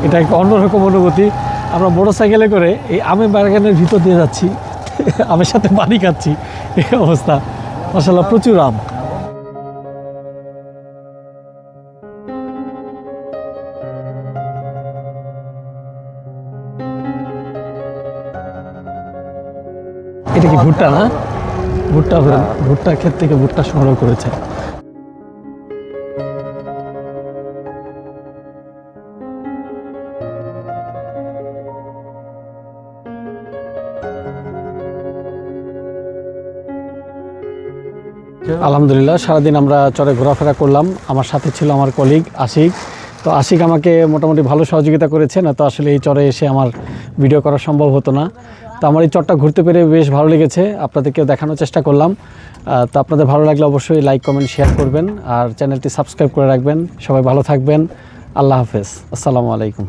এটা একটা অন্যরকম অনুভূতি। আমরা মোটরসাইকেলে করে এই আমের বাগানের ভিতর দিয়ে যাচ্ছি, আমের সাথে পানি খাচ্ছি, এই অবস্থা। মাশাআল্লাহ প্রচুর আম। এটা কি ভুট্টা না? ভুট্টা ক্ষেত থেকে ভুট্টা সংগ্রহ করেছে। আলহামদুলিল্লাহ, সারাদিন আমরা চরে ঘোরাফেরা করলাম। আমার সাথে ছিল আমার কলিগ আশিক। তো আশিক আমাকে মোটামুটি ভালো সহযোগিতা করেছে, না তো আসলে এই চরে এসে আমার ভিডিও করা সম্ভব হতো না। তো আমার এই চরটা ঘুরতে পেরে বেশ ভালো লেগেছে, আপনাদেরকেও দেখানোর চেষ্টা করলাম। তো আপনাদের ভালো লাগলে অবশ্যই লাইক কমেন্ট শেয়ার করবেন আর চ্যানেলটি সাবস্ক্রাইব করে রাখবেন। সবাই ভালো থাকবেন। আল্লাহ হাফেজ, আসসালামু আলাইকুম।